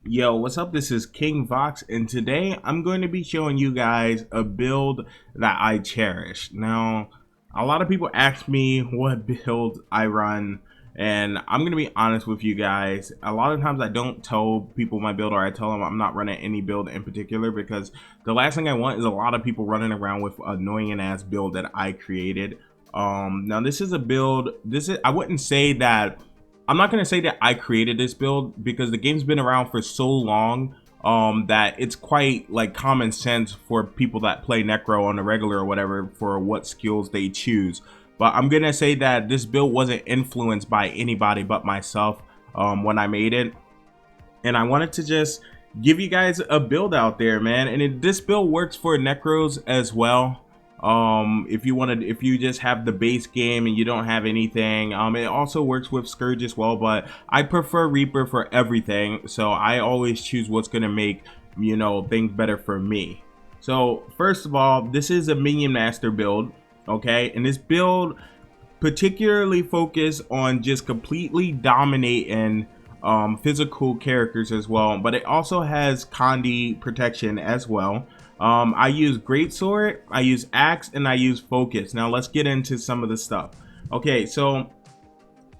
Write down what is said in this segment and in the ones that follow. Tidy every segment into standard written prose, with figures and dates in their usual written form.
Yo, what's up? This is King Vox, and today I'm going to be showing you guys a build that I cherish. Now, a lot of people ask me what build I run, and I'm going to be honest with you guys. A lot of times I don't tell people my build, or I tell them I'm not running any build in particular, because the last thing I want is a lot of people running around with annoying ass build that I created. Now this is a build, I wouldn't say that I'm not going to say that I created this build because the game's been around for so long that it's quite like common sense for people that play Necro on the regular or whatever for what skills they choose. But I'm going to say that this build wasn't influenced by anybody but myself when I made it. And I wanted to just give you guys a build out there, man. And this build works for Necros as well. If you just have the base game and you don't have anything, it also works with Scourge as well, but I prefer Reaper for everything, so I always choose what's gonna make things better for me. So first of all, this is a Minion Master build, okay, and this build particularly focused on just completely dominating physical characters as well, but it also has Condi protection as well. I use Greatsword, I use Axe, and I use Focus. Now let's get into some of the stuff. Okay, so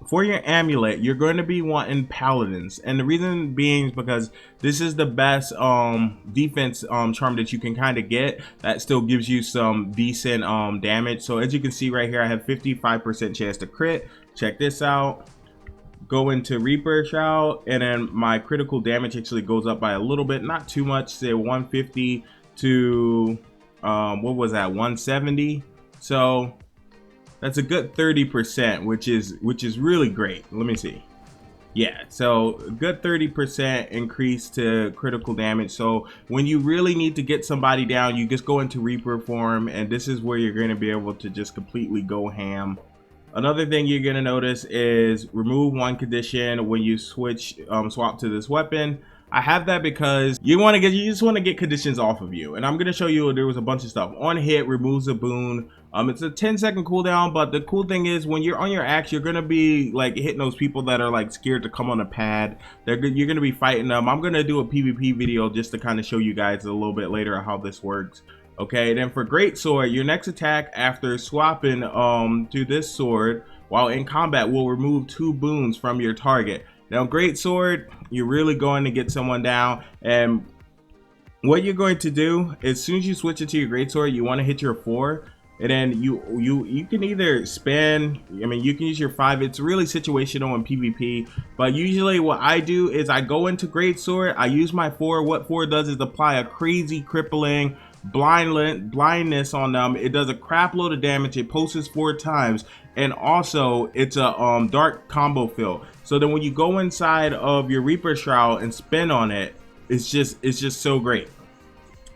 for your amulet, you're going to be wanting Paladins, and the reason being is because this is the best defense charm that you can kind of get that still gives you some decent damage. So as you can see right here, I have 55% chance to crit. Check this out. Go into Reaper Shroud, and then my critical damage actually goes up by a little bit, not too much, say 150 to what was that, 170. So that's a good 30%, which is really great. Let me see. Yeah, so a good 30% increase to critical damage. So when you really need to get somebody down, you just go into Reaper form, and this is where you're going to be able to just completely go ham. Another thing you're going to notice is remove one condition when you swap to this weapon. I have that because you just want to get conditions off of you, and I'm going to show you there was a bunch of stuff. On hit, removes a boon. It's a 10-second cooldown, but the cool thing is when you're on your axe, you're going to be like hitting those people that are like scared to come on a pad. You're going to be fighting them. I'm going to do a PvP video just to kind of show you guys a little bit later how this works. Okay, then for Greatsword, your next attack after swapping to this sword while in combat will remove 2 boons from your target. Now Greatsword, you're really going to get someone down, and what you're going to do as soon as you switch it to your Greatsword, you want to hit your 4, and then you can either spend, I mean, you can use your 5. It's really situational in PvP, but usually what I do is I go into Greatsword, I use my 4. What 4 does is apply a crazy crippling blindness on them. It does a crap load of damage. It pulses 4 times, and also it's a dark combo fill. So then when you go inside of your Reaper Shroud and spin on it, it's just so great.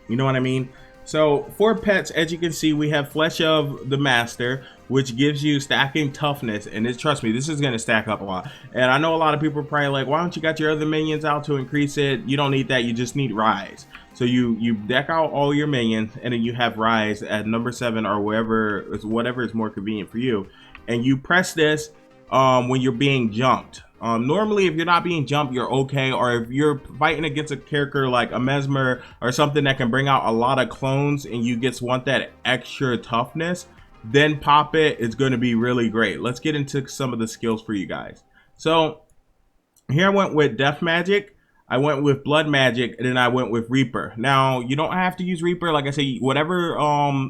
You know what I mean? So for pets, as you can see, we have Flesh of the Master, which gives you stacking toughness, and trust me, this is going to stack up a lot. And I know a lot of people are probably like, why don't you got your other minions out to increase it? You don't need that. You just need Rise. So you deck out all your minions, and then you have Rise at number 7 or whatever is more convenient for you, and you press this when you're being jumped. Normally, if you're not being jumped, you're okay. Or if you're fighting against a character like a Mesmer or something that can bring out a lot of clones and you just want that extra toughness, then pop it. It's going to be really great. Let's get into some of the skills for you guys. So here I went with Death Magic, I went with Blood Magic, and then I went with Reaper. Now, you don't have to use Reaper. Like I say, whatever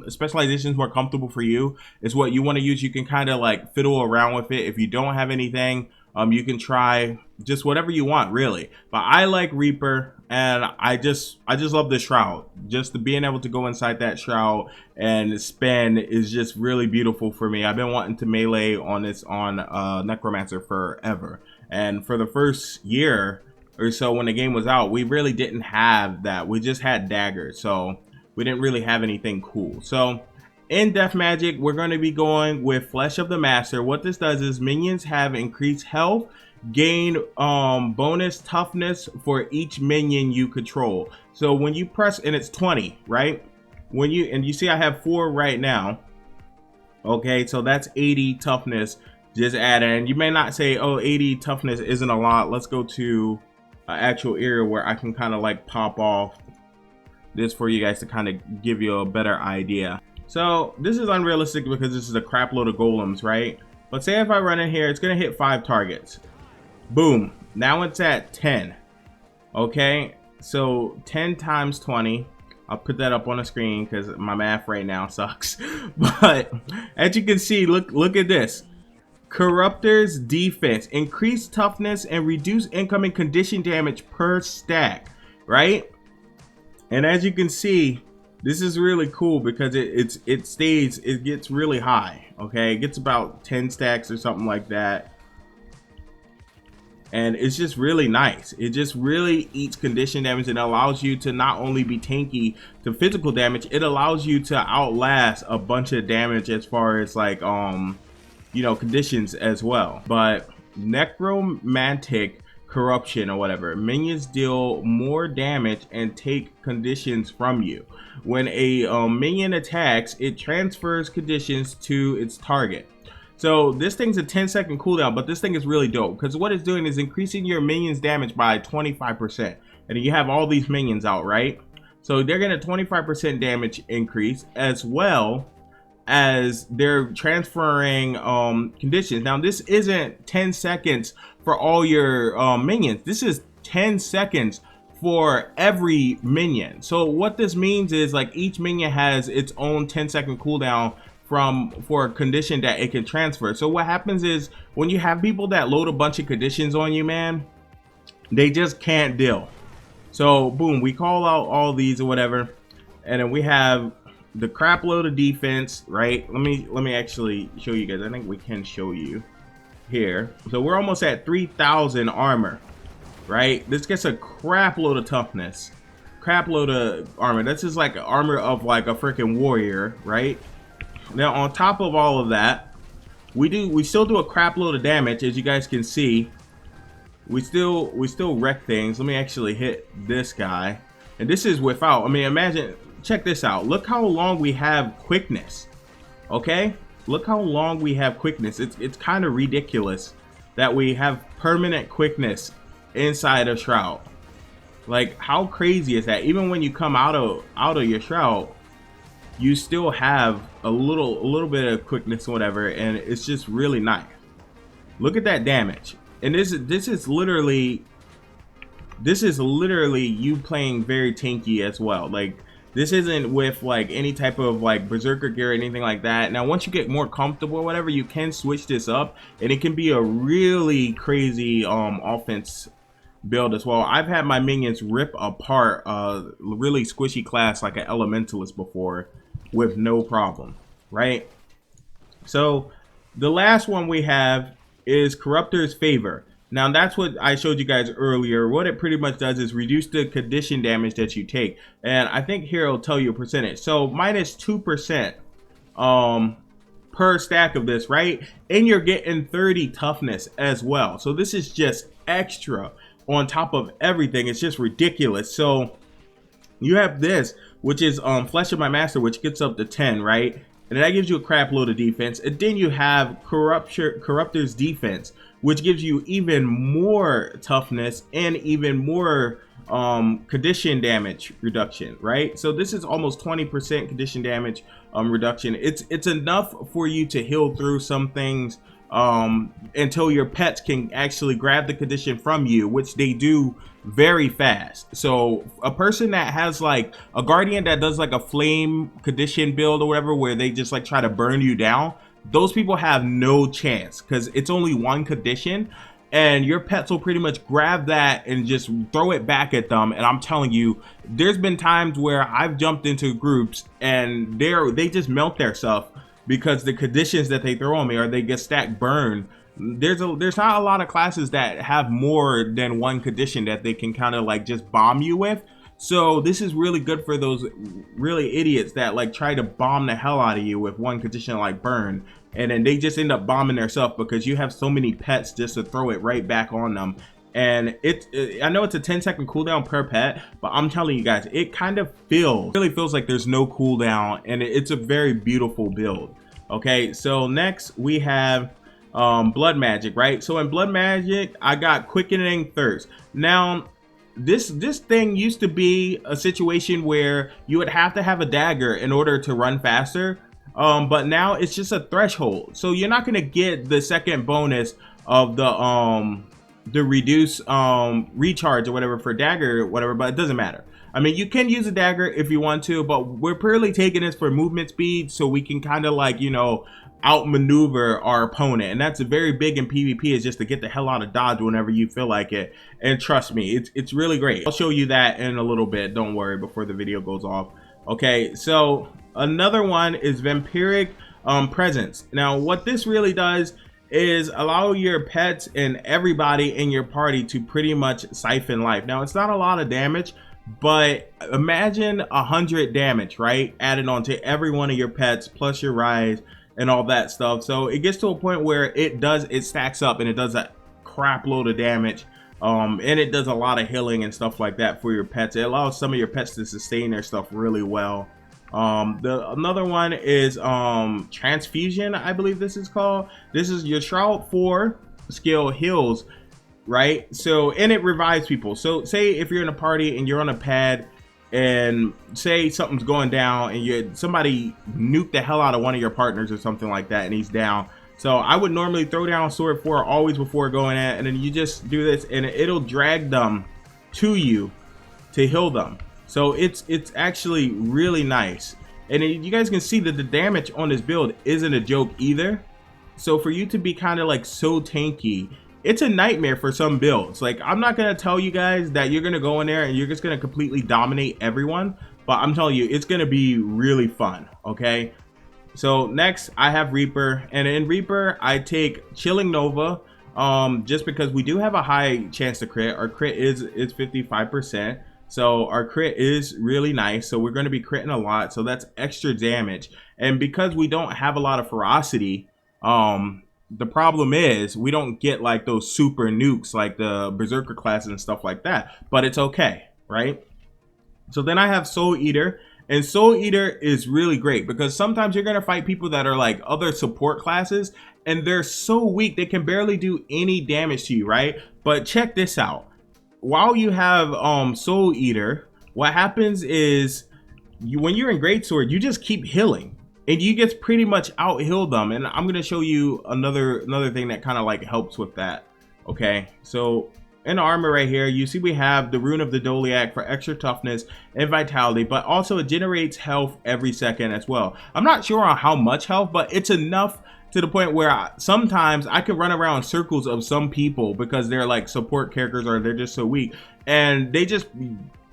specialization is more comfortable for you is what you want to use. You can kind of like fiddle around with it. If you don't have anything, you can try just whatever you want, really. But I like Reaper, and I just love the Shroud. Just being able to go inside that Shroud and spin is just really beautiful for me. I've been wanting to melee on this on Necromancer forever, and for the first year or so when the game was out, we really didn't have that. We just had daggers, so we didn't really have anything cool. So in Death Magic, we're going to be going with Flesh of the Master. What this does is minions have increased health, gain bonus toughness for each minion you control. So when you press, and it's 20, right? When you see I have 4 right now. Okay, so that's 80 toughness just add in. You may not say, oh, 80 toughness isn't a lot. Let's go to actual area where I can kind of like pop off this for you guys to kind of give you a better idea. So this is unrealistic because this is a crap load of golems, right? But say if I run in here, it's gonna hit 5 targets. Boom, now it's at 10. Okay, so 10 times 20. I'll put that up on the screen because my math right now sucks. But as you can see, look at this. Corruptor's defense, increase toughness and reduce incoming condition damage per stack, right? And as you can see, this is really cool because it gets really high. Okay, it gets about 10 stacks or something like that. And it's just really nice. It just really eats condition damage and allows you to not only be tanky to physical damage, it allows you to outlast a bunch of damage as far as like you know, conditions as well. But necromantic corruption or whatever, minions deal more damage and take conditions from you. When a minion attacks, it transfers conditions to its target. So this thing's a 10-second cooldown, but this thing is really dope because what it's doing is increasing your minions damage by 25%. And you have all these minions out, right? So they're getting a 25% damage increase, as well as they're transferring conditions. Now this isn't 10 seconds for all your minions. This is 10 seconds for every minion. So what this means is like each minion has its own 10-second cooldown for a condition that it can transfer. So what happens is when you have people that load a bunch of conditions on you, man, they just can't deal. So boom, we call out all these or whatever, and then we have the crap load of defense, right? Let me actually show you guys. I think we can show you here. So we're almost at 3,000 armor, right? This gets a crap load of toughness, crap load of armor. This is like armor of like a freaking warrior, right? Now on top of all of that, we still do a crap load of damage. As you guys can see, we still wreck things. Let me actually hit this guy, and this is without, I mean, imagine, check this out. Look how long we have quickness. Okay, look how long we have quickness. It's kind of ridiculous that we have permanent quickness inside a shroud. Like, how crazy is that? Even when you come out of your shroud, you still have a little bit of quickness or whatever, and it's just really nice. Look at that damage. And this is literally you playing very tanky as well. Like, this isn't with like any type of like berserker gear or anything like that. Now once you get more comfortable or whatever, you can switch this up and it can be a really crazy offense build as well. I've had my minions rip apart really squishy class like an elementalist before with no problem, right? So the last one we have is Corruptor's Favor. Now that's what I showed you guys earlier. What it pretty much does is reduce the condition damage that you take, and I think here it'll tell you a percentage. So minus 2% per stack of this, right? And you're getting 30 toughness as well. So this is just extra on top of everything. It's just ridiculous. So you have this, which is Flesh of My Master, which gets up to 10, right? And that gives you a crap load of defense. And then you have Corruptor's Defense, which gives you even more toughness and even more condition damage reduction, right? So this is almost 20% condition damage reduction. It's enough for you to heal through some things until your pets can actually grab the condition from you, which they do very fast. So a person that has like a guardian that does like a flame condition build or whatever, where they just like try to burn you down, those people have no chance because it's only one condition, and your pets will pretty much grab that and just throw it back at them. And I'm telling you, there's been times where I've jumped into groups and they just melt their stuff because the conditions that they throw on me, or they get stack burn. There's not a lot of classes that have more than one condition that they can kind of like just bomb you with. So this is really good for those really idiots that like try to bomb the hell out of you with one condition like burn, and then they just end up bombing themselves because you have so many pets just to throw it right back on them. And I know it's a 10-second cooldown per pet, but I'm telling you guys, it kind of really feels like there's no cooldown, and it's a very beautiful build. Okay, so next we have blood magic, right? So in blood magic, I got quickening thirst. Now this thing used to be a situation where you would have to have a dagger in order to run faster, but now it's just a threshold, so you're not going to get the second bonus of the reduce recharge or whatever for dagger or whatever, but it doesn't matter. I mean, you can use a dagger if you want to, but we're purely taking this for movement speed, so we can kind of like, you know, outmaneuver our opponent, and that's very big in PvP, is just to get the hell out of dodge whenever you feel like it. And trust me, it's really great. I'll show you that in a little bit, don't worry, before the video goes off. Okay, so another one is vampiric presence. Now what this really does is allow your pets and everybody in your party to pretty much siphon life. Now it's not a lot of damage, but imagine 100 damage, right, added on to every one of your pets plus your rise and all that stuff. So it gets to a point where it stacks up and it does a crap load of damage, and it does a lot of healing and stuff like that for your pets. It allows some of your pets to sustain their stuff really well. Another one is Transfusion, I believe this is called. This is your Shroud 4 skill heals, right? So, and it revives people. So say if you're in a party and you're on a pad, and say something's going down and somebody nuked the hell out of one of your partners or something like that, and he's down. So I would normally throw down sword 4 always before going at, and then you just do this and it'll drag them to you to heal them. So it's actually really nice, and you guys can see that the damage on this build isn't a joke either. So for you to be kind of like so tanky, it's a nightmare for some builds. Like, I'm not gonna tell you guys that you're gonna go in there and you're just gonna completely dominate everyone, but I'm telling you, it's gonna be really fun. Okay, so next I have Reaper, and in Reaper I take Chilling Nova, just because we do have a high chance to crit. Our crit is 55%, so our crit is really nice, so we're going to be critting a lot, so that's extra damage. And because we don't have a lot of ferocity, the problem is we don't get like those super nukes like the Berserker classes and stuff like that, but it's okay, right? So then I have Soul Eater, and Soul Eater is really great because sometimes you're going to fight people that are like other support classes and they're so weak they can barely do any damage to you, right? But check this out. While you have Soul Eater, what happens is when you're in Greatsword, you just keep healing. And you get pretty much out heal them, and I'm gonna show you another thing that kind of like helps with that. Okay, so in armor right here, you see we have the Rune of the Doliac for extra toughness and vitality, but also it generates health every second as well. I'm not sure on how much health, but it's enough to the point where sometimes I can run around circles of some people because they're like support characters or they're just so weak, and they just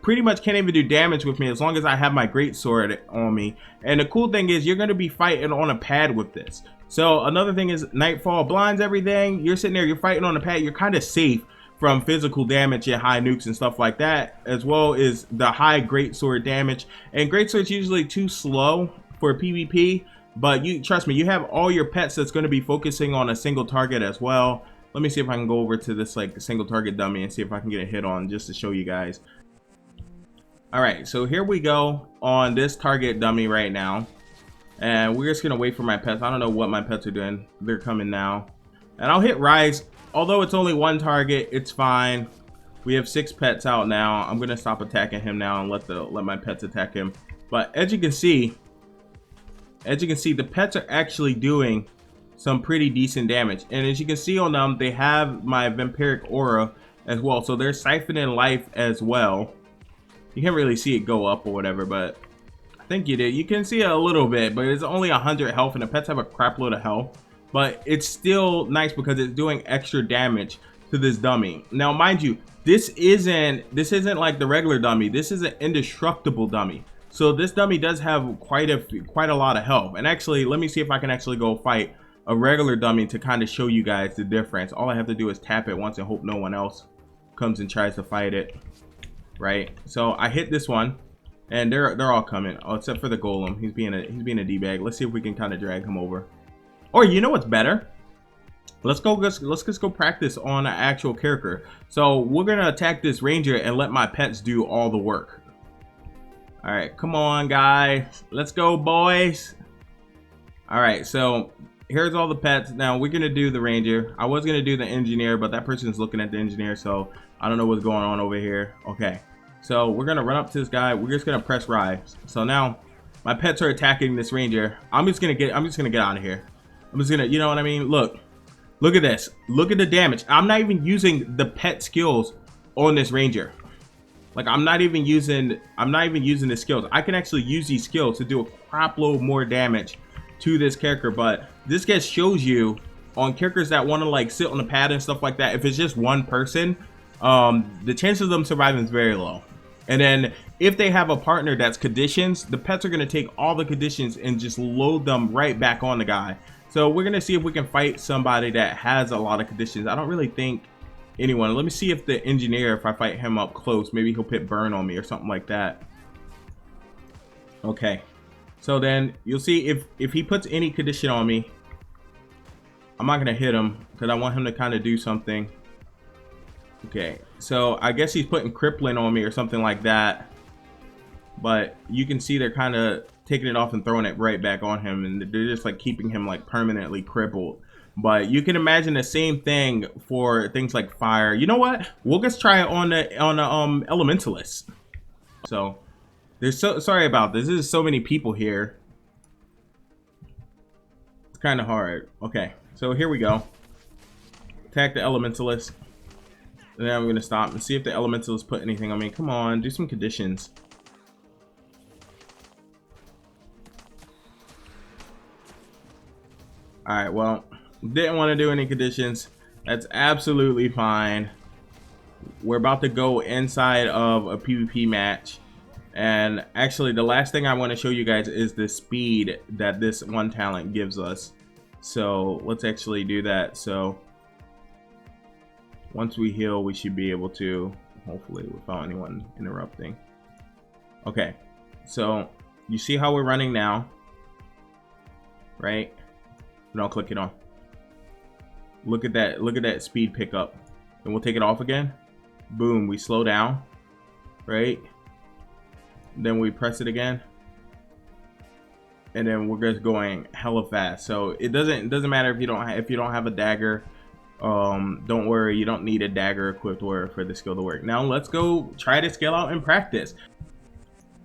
pretty much can't even do damage with me as long as I have my greatsword on me. And the cool thing is you're going to be fighting on a pad with this. So another thing is Nightfall blinds everything. You're sitting there, you're fighting on a pad, you're kind of safe from physical damage and high nukes and stuff like that, as well as the high greatsword damage. And greatsword's usually too slow for PvP, but you trust me, you have all your pets that's going to be focusing on a single target as well. Let me see if I can go over to this like single target dummy and see if I can get a hit on just to show you guys. All right, so here we go on this target dummy right now, and we're just gonna wait for my pets. I don't know what my pets are doing. They're coming now, and I'll hit rise. Although it's only one target, it's fine. We have 6 pets out now. I'm gonna stop attacking him now and let my pets attack him. But as you can see, the pets are actually doing some pretty decent damage, and as you can see on them, they have my vampiric aura as well, so they're siphoning life as well. You can't really see it go up or whatever, but I think you did. You can see it a little bit, but it's only 100 health, and the pets have a crap load of health. But it's still nice because it's doing extra damage to this dummy. Now, mind you, this isn't like the regular dummy. This is an indestructible dummy. So this dummy does have quite a lot of health. And actually, let me see if I can actually go fight a regular dummy to kind of show you guys the difference. All I have to do is tap it once and hope no one else comes and tries to fight it. Right, so I hit this one, and they're all coming. Oh, except for the golem. He's being a d-bag. Let's see if we can kind of drag him over. Or you know what's better? Let's just go practice on an actual character. So we're gonna attack this ranger and let my pets do all the work. All right, come on, guys. Let's go, boys. All right, so here's all the pets. Now we're gonna do the ranger. I was gonna do the engineer, but that person's looking at the engineer, so I don't know what's going on over here. Okay, so we're gonna run up to this guy. We're just gonna press rise. So now my pets are attacking this ranger. I'm just gonna get out of here. I'm just gonna, you know what I mean? Look at this. Look at the damage. I'm not even using the pet skills on this ranger. Like I'm not even using the skills. I can actually use these skills to do a crap load more damage to this character, but this just shows you on characters that want to like sit on the pad and stuff like that, if it's just one person, the chance of them surviving is very low. And then if they have a partner that's conditions, the pets are going to take all the conditions and just load them right back on the guy. So we're going to see if we can fight somebody that has a lot of conditions. I don't really think anyone. Let me see if the engineer, if I fight him up close, maybe he'll put burn on me or something like that. Okay, so then you'll see if he puts any condition on me, I'm not gonna hit him because I want him to kind of do something. Okay, so I guess he's putting crippling on me or something like that, but you can see they're kind of taking it off and throwing it right back on him, and they're just like keeping him like permanently crippled. But you can imagine the same thing for things like fire. You know what? We'll just try it on the elementalist. So there's sorry about this. There's so many people here. It's kind of hard. Okay, so here we go. Attack the elementalist. And then I'm gonna stop and see if the elementalist put anything on me. Come on, do some conditions. All right, well, didn't want to do any conditions. That's absolutely fine. We're about to go inside of a PvP match, and actually the last thing I want to show you guys is the speed that this one talent gives us. So let's actually do that. So once we heal, we should be able to, hopefully without anyone interrupting. Okay, so you see how we're running now, right? And I'll click it on. Look at that speed pickup. And we'll take it off again. Boom, we slow down, right? Then we press it again, and then we're just going hella fast. So it doesn't matter if you don't have a dagger. Don't worry, you don't need a dagger equipped for the skill to work. Now let's go try to scale out and practice.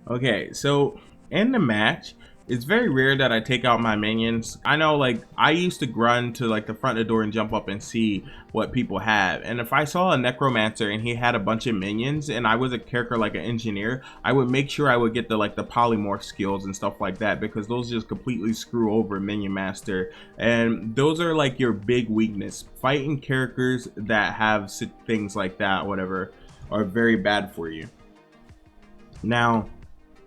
Okay, so in the match, it's very rare that I take out my minions. I know, like, I used to run to like the front of the door and jump up and see what people have. And if I saw a necromancer and he had a bunch of minions and I was a character like an engineer, I would make sure I would get the polymorph skills and stuff like that, because those just completely screw over minion master. And those are like your big weakness. Fighting characters that have things like that, whatever, are very bad for you. Now,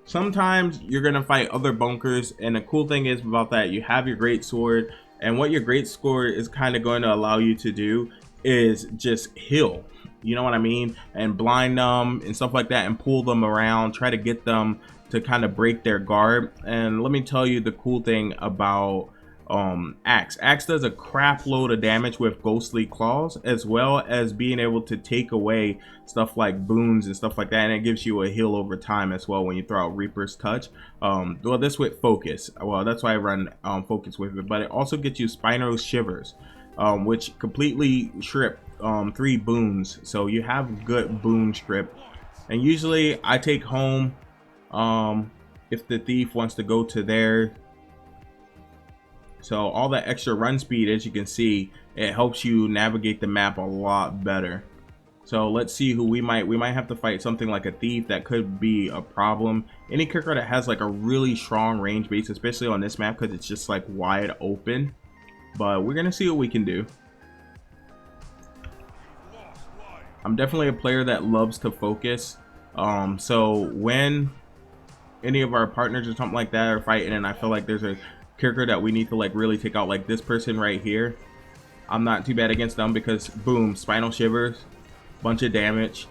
sometimes you're gonna fight other bunkers, and the cool thing is about that, you have your great sword, and what your great sword is kind of going to allow you to do is just heal, you know what I mean, and blind them and stuff like that, and pull them around, try to get them to kind of break their guard. And let me tell you the cool thing about Axe does a crap load of damage with ghostly claws, as well as being able to take away stuff like boons and stuff like that, and it gives you a heal over time as well when you throw out Reaper's Touch. Well, this with focus, well, that's why I run focus with it, but it also gets you Spinal Shivers, which completely strip 3 boons, so you have good boon strip. And usually I take home, if the thief wants to go to there. So all that extra run speed, as you can see, it helps you navigate the map a lot better. So let's see who we might have to fight. Something like a thief, that could be a problem. Any character that has like a really strong range base, especially on this map, because it's just like wide open. But we're gonna see what we can do. I'm definitely a player that loves to focus. So when any of our partners or something like that are fighting, and I feel like there's a character that we need to like really take out, like this person right here, I'm not too bad against them, because boom, Spinal Shivers, bunch of damage.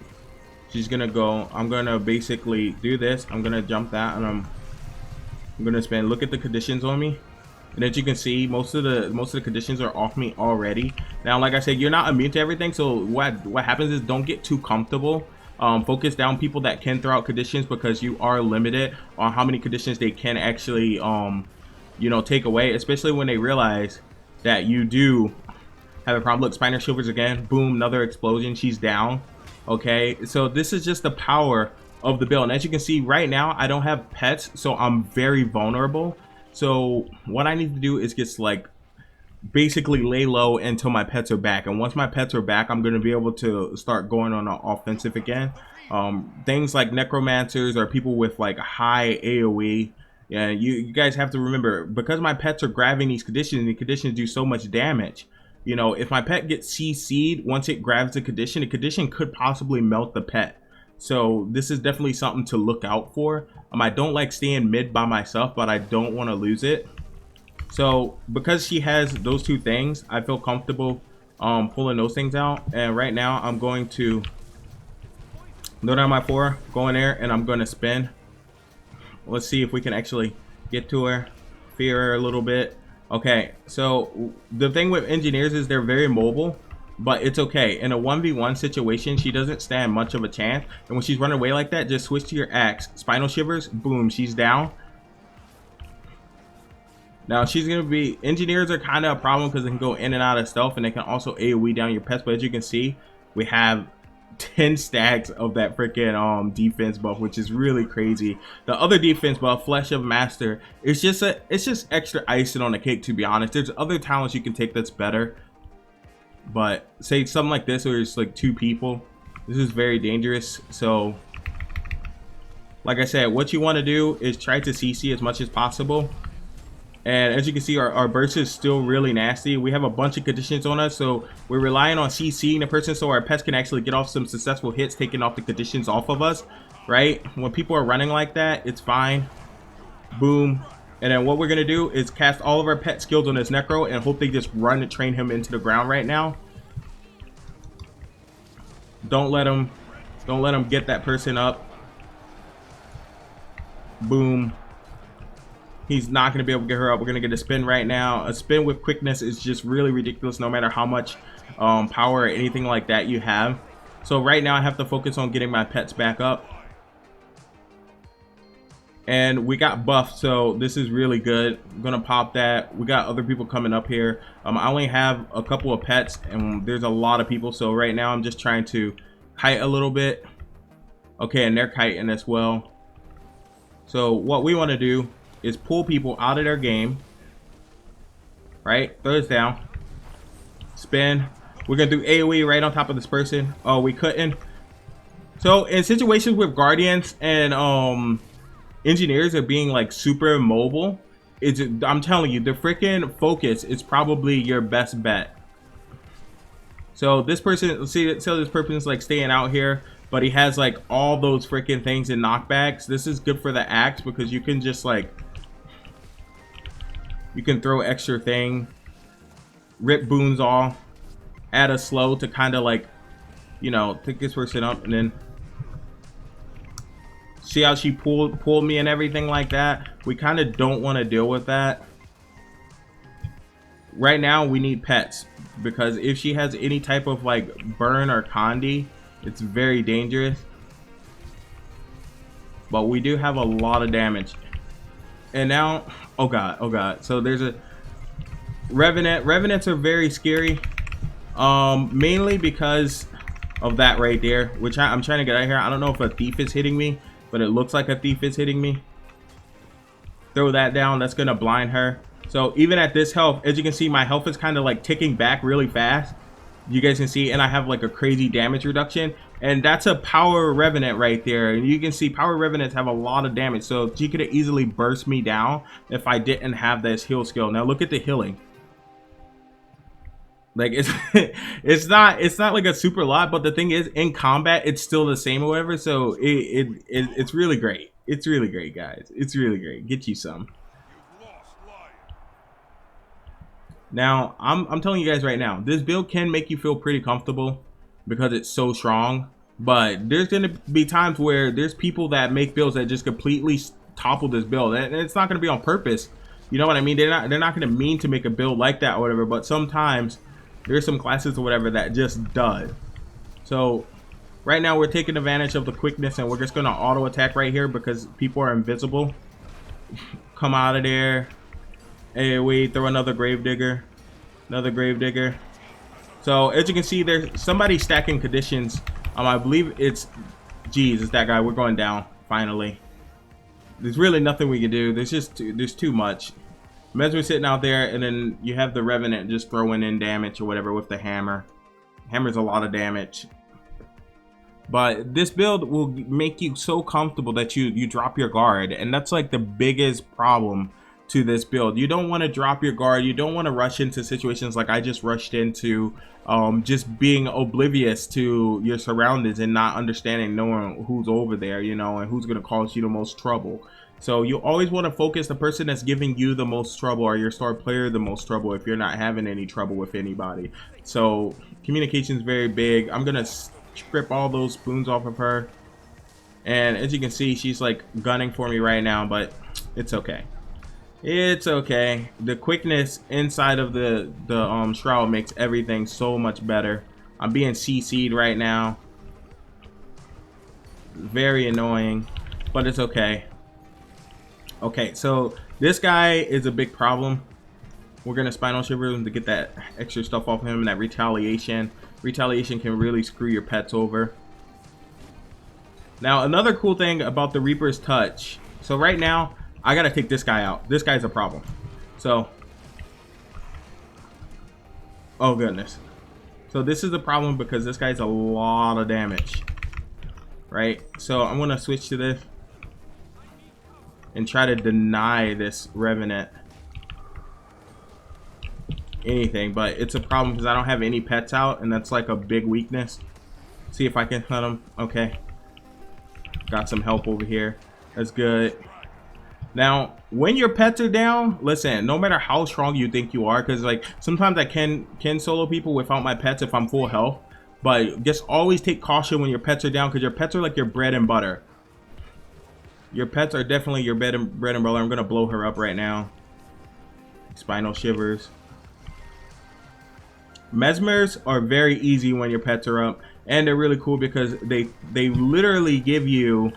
She's gonna go, I'm gonna basically do this, I'm gonna jump that, and I'm gonna spin. Look at the conditions on me, and as you can see, most of the conditions are off me already. Now, like I said, you're not immune to everything, so what happens is, don't get too comfortable. Focus down people that can throw out conditions, because you are limited on how many conditions they can actually you know, take away, especially when they realize that you do have a problem. Look, Spiner Shivers again. Boom, another explosion. She's down. Okay, so this is just the power of the build. And as you can see right now, I don't have pets, so I'm very vulnerable. So what I need to do is just like basically lay low until my pets are back. And once my pets are back, I'm going to be able to start going on an offensive again. Things like necromancers or people with like high AoE. Yeah, you guys have to remember, because my pets are grabbing these conditions, and the conditions do so much damage. You know, if my pet gets CC'd, once it grabs the condition could possibly melt the pet. So this is definitely something to look out for. I don't like staying mid by myself, but I don't want to lose it. So because she has those two things, I feel comfortable pulling those things out. And right now I'm going to load down my 4, go in there, and I'm going to spin. Let's see if we can actually get to her, fear her a little bit. Okay, so the thing with engineers is they're very mobile, but it's okay. In a 1v1 situation, she doesn't stand much of a chance. And when she's running away like that, just switch to your axe. Spinal Shivers, boom, she's down. Now she's gonna be, engineers are kind of a problem because they can go in and out of stealth, and they can also AoE down your pets. But as you can see, we have 10 stacks of that freaking defense buff, which is really crazy. The other defense buff, Flesh of Master, it's just extra icing on the cake, to be honest. There's other talents you can take that's better, but say something like this where it's like 2 people, this is very dangerous. So like I said, what you want to do is try to CC as much as possible. And as you can see, our burst is still really nasty. We have a bunch of conditions on us, so we're relying on CCing the person so our pets can actually get off some successful hits, taking off the conditions off of us, right? When people are running like that, it's fine. Boom. And then what we're going to do is cast all of our pet skills on this Necro and hope they just run and train him into the ground right now. Don't let him get that person up. Boom. He's not going to be able to get her up. We're going to get a spin right now. A spin with quickness is just really ridiculous, no matter how much power or anything like that you have. So right now I have to focus on getting my pets back up. And we got buffed, so this is really good. I'm going to pop that. We got other people coming up here. I only have a couple of pets, and there's a lot of people. So right now I'm just trying to kite a little bit. Okay, and they're kiting as well. So what we want to do is pull people out of their game, right? Throw this down, spin. We're gonna do AoE right on top of this person. Oh, we couldn't. So in situations with guardians and engineers are being like super mobile, I'm telling you, the freaking focus is probably your best bet. So this person, let's see, so this person's like staying out here, but he has like all those freaking things in knockbacks. This is good for the axe because you can just like, you can throw extra thing, rip boons off, add a slow to kind of like, you know, pick this person up, and then see how she pulled me and everything like that. We kind of don't want to deal with that. Right now we need pets, because if she has any type of like burn or condi, it's very dangerous. But we do have a lot of damage. And now, oh god, so there's a Revenant. Revenants are very scary, mainly because of that right there, which I'm trying to get out of here. I don't know if a thief is hitting me, but it looks like a thief is hitting me. Throw that down, that's gonna blind her. So even at this health, as you can see, my health is kind of like ticking back really fast. You guys can see, and I have like a crazy damage reduction, and that's a power Revenant right there. And you can see power Revenants have a lot of damage, so she could have easily burst me down if I didn't have this heal skill. Now look at the healing. Like it's it's not like a super lot, but the thing is, in combat it's still the same or whatever. So it's really great. It's really great, guys. It's really great. Get you some. Now, I'm telling you guys right now, this build can make you feel pretty comfortable because it's so strong. But there's going to be times where there's people that make builds that just completely topple this build. And it's not going to be on purpose. You know what I mean? They're not going to mean to make a build like that or whatever. But sometimes there's some classes or whatever that just does. So right now we're taking advantage of the quickness, and we're just going to auto attack right here because people are invisible. Come out of there. AoE, throw another Gravedigger. Another Gravedigger. So as you can see, there's somebody stacking conditions. I believe it's, geez, it's that guy. We're going down finally. There's really nothing we can do. There's too much. Mesmer sitting out there, and then you have the Revenant just throwing in damage or whatever with the hammer. Hammer's a lot of damage. But this build will make you so comfortable that you drop your guard, and that's like the biggest problem to this build. You don't want to drop your guard. You don't want to rush into situations like I just rushed into, just being oblivious to your surroundings and not understanding, knowing who's over there, you know, and who's going to cause you the most trouble. So you always want to focus the person that's giving you the most trouble, or your star player the most trouble, if you're not having any trouble with anybody. So communication is very big. I'm gonna strip all those spoons off of her, and as you can see, she's like gunning for me right now, but it's okay. It's okay. The quickness inside of the shroud makes everything so much better. I'm being CC'd right now. Very annoying, but it's okay. Okay, so this guy is a big problem. We're gonna Spinal Shiver him to get that extra stuff off of him, and that retaliation. Retaliation can really screw your pets over. Now, another cool thing about the Reaper's Touch. So right now, I gotta take this guy out. This guy's a problem. So, oh goodness. So this is the problem because this guy's a lot of damage, right? So I'm gonna switch to this and try to deny this Revenant anything, but it's a problem because I don't have any pets out, and that's like a big weakness. See if I can hit him. Okay, got some help over here. That's good. Now, when your pets are down, listen, no matter how strong you think you are, because like sometimes I can solo people without my pets if I'm full health, but just always take caution when your pets are down, because your pets are like your bread and butter. Your pets are definitely your bread and butter. I'm gonna blow her up right now. Spinal Shivers. Mesmers are very easy when your pets are up, and they're really cool because they literally give you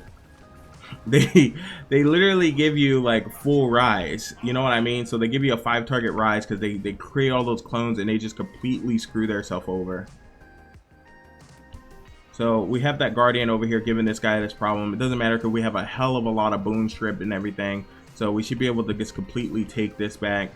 they literally give you like full rise, you know what I mean? So they give you a 5 target rise because they create all those clones, and they just completely screw themselves over. So we have that Guardian over here giving this guy this problem. It doesn't matter because we have a hell of a lot of boon strip and everything, so we should be able to just completely take this back.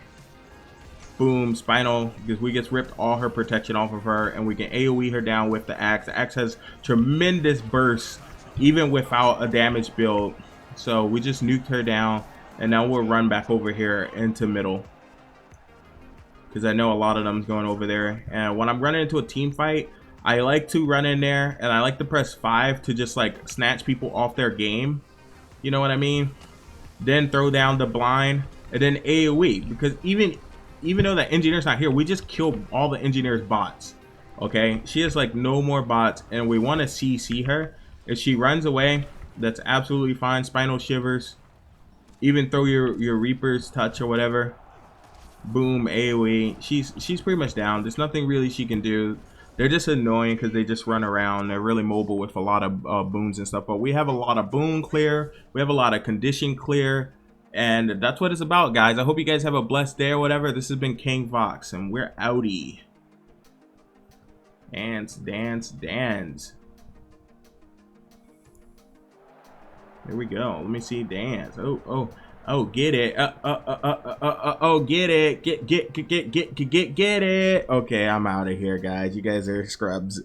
Boom, Spinal, because we just ripped all her protection off of her, and we can AoE her down with the axe. The axe has tremendous burst even without a damage build. So we just nuked her down, and now we'll run back over here into middle, because I know a lot of them's going over there. And when I'm running into a team fight, I like to run in there, and I like to press 5 to just like snatch people off their game, you know what I mean? Then throw down the blind, and then AoE, because even though that engineer's not here, we just killed all the engineer's bots. Okay, she has like no more bots, and we want to CC her. If she runs away, that's absolutely fine. Spinal Shivers, even throw your Reaper's Touch or whatever. Boom, AoE. She's pretty much down. There's nothing really she can do. They're just annoying because they just run around. They're really mobile with a lot of boons and stuff, but we have a lot of boon clear, we have a lot of condition clear, and that's what it's about, guys. I hope you guys have a blessed day or whatever. This has been King Vox, and we're outie. Dance, dance, dance. There we go. Let me see dance. Oh, get it. Oh, get it. Get it. Okay, I'm out of here, guys. You guys are scrubs.